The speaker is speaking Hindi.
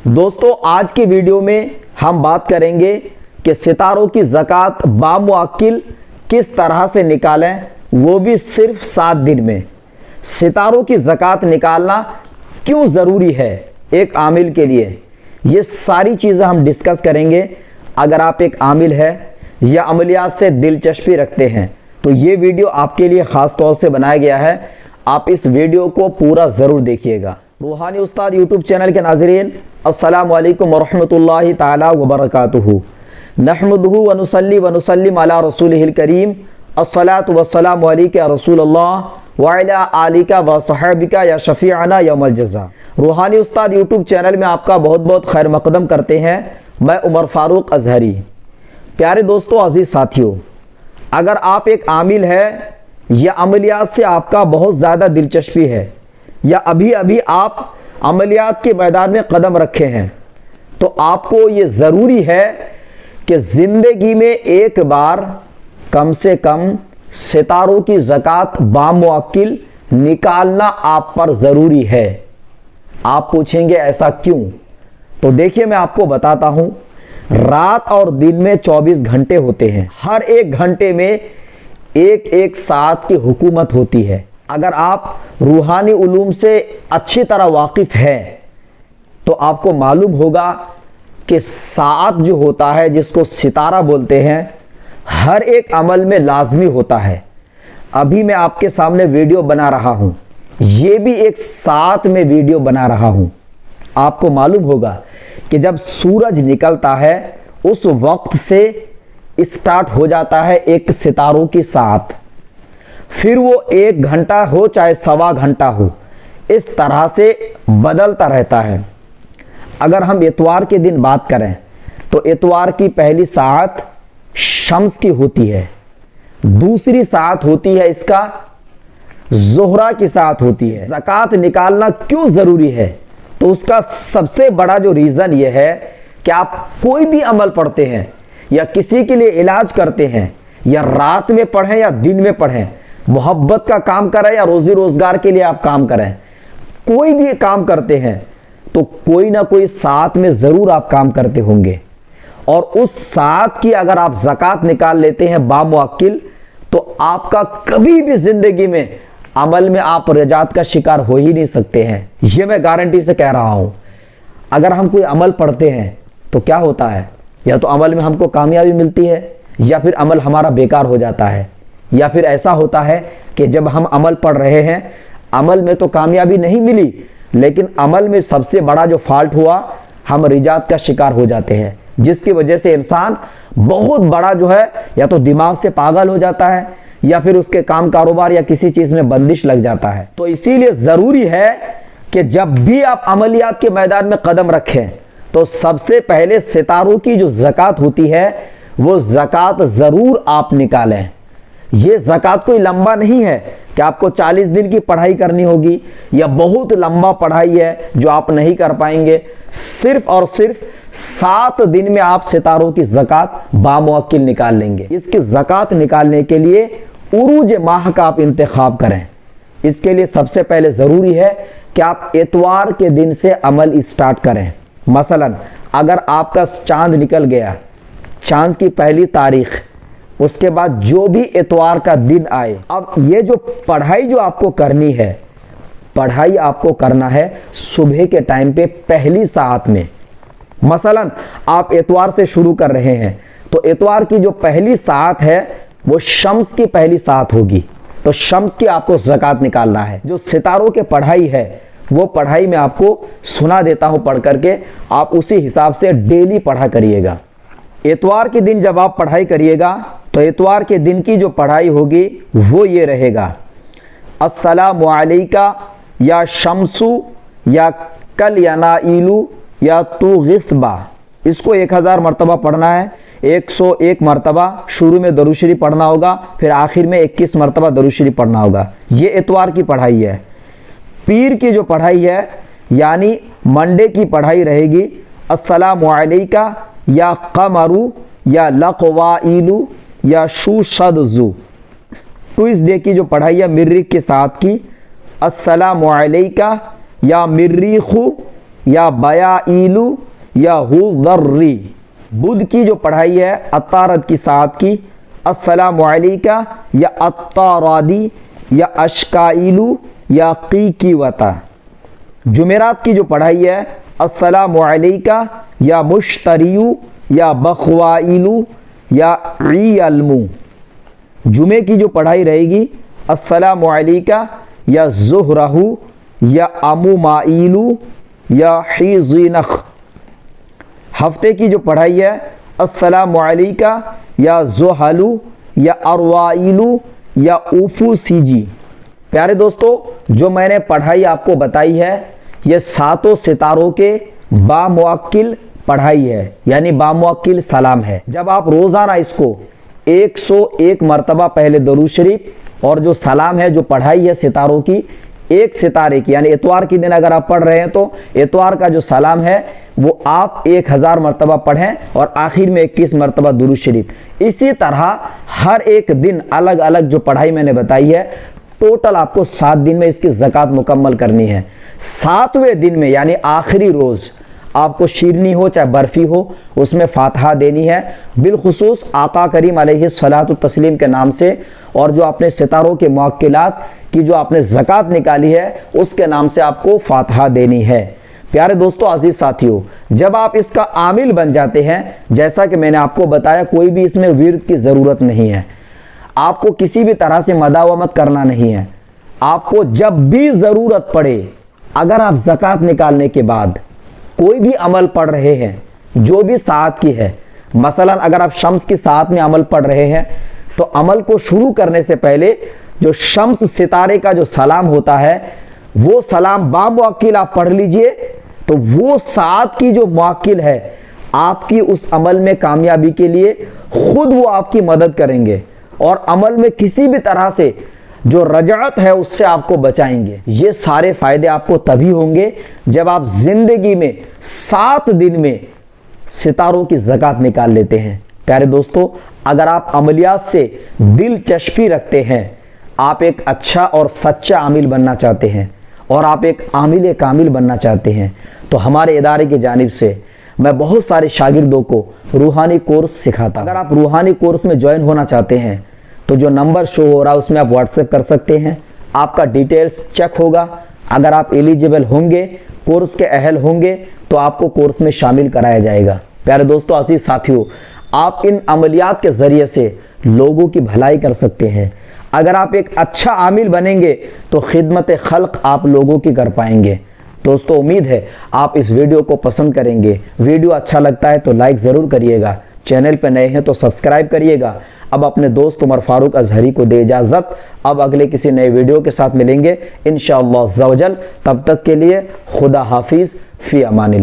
दोस्तों आज की वीडियो में हम बात करेंगे कि सितारों की ज़कात बामुअक्किल किस तरह से निकालें, वो भी सिर्फ 7 दिन में। सितारों की ज़कात निकालना क्यों ज़रूरी है एक आमिल के लिए, ये सारी चीज़ें हम डिस्कस करेंगे। अगर आप एक आमिल है या अमलियात से दिलचस्पी रखते हैं तो ये वीडियो आपके लिए ख़ास तौर से बनाया गया है। आप इस वीडियो को पूरा ज़रूर देखिएगा। रूहानी उस्ताद यूट्यूब चैनल के नाज़रीन, अस्सलामु अलैकुम वरहमतुल्लाहि ताला वबरकातुहू। नहमदुहु व नुसल्ली व नुसल्लिम अला रसूलिहिल करीम। अस्सलातु वस्सलामु अलैका या रसूलल्लाह व अला आलिका व सहाबिका या शफीअना यौमल जज़ा। रूहानी उस्ताद यूट्यूब चैनल में आपका बहुत बहुत खैर मकदम करते हैं। मैं उमर फारूक अजहरी। प्यारे दोस्तों, अजीज़ साथियों, अगर आप एक आमिल है या अमलियात से आपका बहुत ज़्यादा दिलचस्पी है या अभी अभी आप अमलियात के मैदान में कदम रखे हैं, तो आपको ये ज़रूरी है कि ज़िंदगी में एक बार कम से कम सितारों की ज़कात बामुअक्किल निकालना आप पर ज़रूरी है। आप पूछेंगे ऐसा क्यों? तो देखिए, मैं आपको बताता हूँ। रात और दिन में 24 घंटे होते हैं। हर एक घंटे में एक एक सात की हुकूमत होती है। अगर आप रूहानी उलूम से अच्छी तरह वाकिफ हैं तो आपको मालूम होगा कि सात जो होता है, जिसको सितारा बोलते हैं, हर एक अमल में लाजमी होता है। अभी मैं आपके सामने वीडियो बना रहा हूँ, ये भी एक सात में वीडियो बना रहा हूँ। आपको मालूम होगा कि जब सूरज निकलता है उस वक्त से स्टार्ट हो जाता है एक सितारों की साथ, फिर वो 1 घंटा हो चाहे 1.25 घंटा हो, इस तरह से बदलता रहता है। अगर हम इतवार के दिन बात करें तो इतवार की पहली सात शम्स की होती है, दूसरी सात होती है इसका ज़ोहरा की सात होती है। ज़कात निकालना क्यों ज़रूरी है? तो उसका सबसे बड़ा जो रीज़न ये है कि आप कोई भी अमल पढ़ते हैं या किसी के लिए इलाज करते हैं, या रात में पढ़ें या दिन में पढ़ें, मोहब्बत का काम करें या रोजी रोजगार के लिए आप काम करें, कोई भी काम करते हैं तो कोई ना कोई साथ में ज़रूर आप काम करते होंगे। और उस साथ की अगर आप ज़कात निकाल लेते हैं बामुअक्किल, तो आपका कभी भी ज़िंदगी में अमल में आप रजात का शिकार हो ही नहीं सकते हैं। ये मैं गारंटी से कह रहा हूँ। अगर हम कोई अमल पढ़ते हैं तो क्या होता है, या तो अमल में हमको कामयाबी मिलती है या फिर अमल हमारा बेकार हो जाता है, या फिर ऐसा होता है कि जब हम अमल पढ़ रहे हैं, अमल में तो कामयाबी नहीं मिली, लेकिन अमल में सबसे बड़ा जो फॉल्ट हुआ, हम रिजात का शिकार हो जाते हैं, जिसकी वजह से इंसान बहुत बड़ा जो है या तो दिमाग से पागल हो जाता है या फिर उसके काम कारोबार या किसी चीज़ में बंदिश लग जाता है। तो इसीलिए ज़रूरी है कि जब भी आप अमलियात के मैदान में कदम रखें तो सबसे पहले सितारों की जो ज़कात होती है वो ज़कात ज़रूर आप निकालें। ये ज़कात कोई लंबा नहीं है कि आपको 40 दिन की पढ़ाई करनी होगी या बहुत लंबा पढ़ाई है जो आप नहीं कर पाएंगे। सिर्फ और सिर्फ 7 दिन में आप सितारों की ज़कात बामुअक्किल निकाल लेंगे। इसकी ज़कात निकालने के लिए उरूज माह का आप इंतखाब करें। इसके लिए सबसे पहले ज़रूरी है कि आप इतवार के दिन से अमल स्टार्ट करें। मसलन अगर आपका चांद निकल गया, चांद की पहली तारीख, उसके बाद जो भी इतवार का दिन आए, अब ये जो पढ़ाई जो आपको करनी है, पढ़ाई आपको करना है सुबह के टाइम पे पहली सात में। मसलन आप इतवार से शुरू कर रहे हैं तो इतवार की जो पहली सात है वो शम्स की पहली सात होगी, तो शम्स की आपको ज़कात निकालना है। जो सितारों के पढ़ाई है वो पढ़ाई मैं आपको सुना देता हूं पढ़ करके, आप उसी हिसाब से डेली पढ़ा करिएगा। इतवार के दिन जब आप पढ़ाई करिएगा तो इतवार के दिन की जो पढ़ाई होगी वो ये रहेगा, अस्सलामु अलैका या शम्सु या कल या नाइलू या तू गिस्बा। इसको 1000 मरतबा पढ़ना है। 101 मरतबा शुरू में दरूद शरीफ पढ़ना होगा, फिर आखिर में 21 मरतबा दरूद शरीफ पढ़ना होगा। ये इतवार की पढ़ाई है। पीर की जो पढ़ाई है यानी मंडे की पढ़ाई रहेगी, अस्सलामु अलैका या कमरू या लक़वाइलू या शुशदजु। ट्यूसडे की जो पढ़ाई है मिर्रिख के साथ की, अस्सलामु अलैका या मिर्रिखु या बयाइलू या हुज़र्री। बुध की जो पढ़ाई है अतारद की साथ की, अस्सलामु अलैका या अत्तारादी या अशकाइलू या कीकीवता। जुमेरात की जो पढ़ाई है अस्सलामु अलैका या मुश्तरियू या बखवाइलू या ईअलमू। जुमे की जो पढ़ाई रहेगी अस्सलामु अलैका या ज़ुहरहू या अमुमाइलू या हिज़िनख। हफ्ते की जो पढ़ाई है अस्सलामु अलैका या ज़ुहलू या अरवाइलू या उफूसीजी। प्यारे दोस्तों, जो मैंने पढ़ाई आपको बताई है ये सातों सितारों के बामुअक्किल पढ़ाई है, यानी बामुअक्किल सलाम है। जब आप रोज़ाना इसको 101 मरतबा पहले दरूद शरीफ और जो सलाम है, जो पढ़ाई है सितारों की, एक सितारे की यानी इतवार के दिन अगर आप पढ़ रहे हैं तो इतवार का जो सलाम है वो आप 1000 मरतबा पढ़ें और आखिर में 21 मरतबा दुरूद शरीफ। इसी तरह हर एक दिन अलग अलग जो पढ़ाई मैंने बताई है, टोटल आपको 7 दिन में इसकी ज़कात मुकम्मल करनी है। 7वें दिन में यानी आखिरी रोज़ आपको शीरनी हो चाहे बर्फ़ी हो, उसमें फातिहा देनी है, बिलखुसूस आका करीम अलैहिस्सलातु तस्लीम के नाम से, और जो आपने सितारों के मुअक्किलात की जो आपने ज़कात निकाली है उसके नाम से आपको फातिहा देनी है। प्यारे दोस्तों, अजीज साथियों, जब आप इसका आमिल बन जाते हैं, जैसा कि मैंने आपको बताया, कोई भी इसमें विर्द की ज़रूरत नहीं है, आपको किसी भी तरह से मदावमत करना नहीं है। आपको जब भी ज़रूरत पड़े, अगर आप ज़कात निकालने के बाद कोई भी अमल पढ़ रहे हैं जो भी साथ की है, मसलन अगर आप शम्स की साथ में अमल पढ़ रहे हैं तो अमल को शुरू करने से पहले जो शम्स सितारे का जो सलाम होता है वो सलाम बामुअक्किल आप पढ़ लीजिए, तो वो साथ की जो मुअक्किल है आपकी उस अमल में कामयाबी के लिए खुद वो आपकी मदद करेंगे और अमल में किसी भी तरह से जो रजात है उससे आपको बचाएंगे। ये सारे फायदे आपको तभी होंगे जब आप जिंदगी में 7 दिन में सितारों की ज़कात निकाल लेते हैं। प्यारे दोस्तों, अगर आप अमलियात से दिलचस्पी रखते हैं, आप एक अच्छा और सच्चा आमिल बनना चाहते हैं और आप एक आमिल कामिल बनना चाहते हैं, तो हमारे इदारे की जानिब से मैं बहुत सारे शागिर्दों को रूहानी कोर्स सिखाता हूं। अगर आप रूहानी कोर्स में ज्वाइन होना चाहते हैं तो जो नंबर शो हो रहा है उसमें आप व्हाट्सएप कर सकते हैं, आपका डिटेल्स चेक होगा। अगर आप एलिजिबल होंगे, कोर्स के अहल होंगे, तो आपको कोर्स में शामिल कराया जाएगा। प्यारे दोस्तों, अजीज साथियों, आप इन अमलियात के ज़रिए से लोगों की भलाई कर सकते हैं। अगर आप एक अच्छा आमिल बनेंगे तो खिदमत खल्क आप लोगों की कर पाएंगे। दोस्तों, उम्मीद है आप इस वीडियो को पसंद करेंगे। वीडियो अच्छा लगता है तो लाइक ज़रूर करिएगा, चैनल पर नए हैं तो सब्सक्राइब करिएगा। अब अपने दोस्त उमर फारूक अजहरी को दे इजाज़त। अब अगले किसी नए वीडियो के साथ मिलेंगे इंशाअल्लाह अज़्ज़ा वजल। तब तक के लिए खुदा हाफिज़, फ़ी अमानिल्लाह।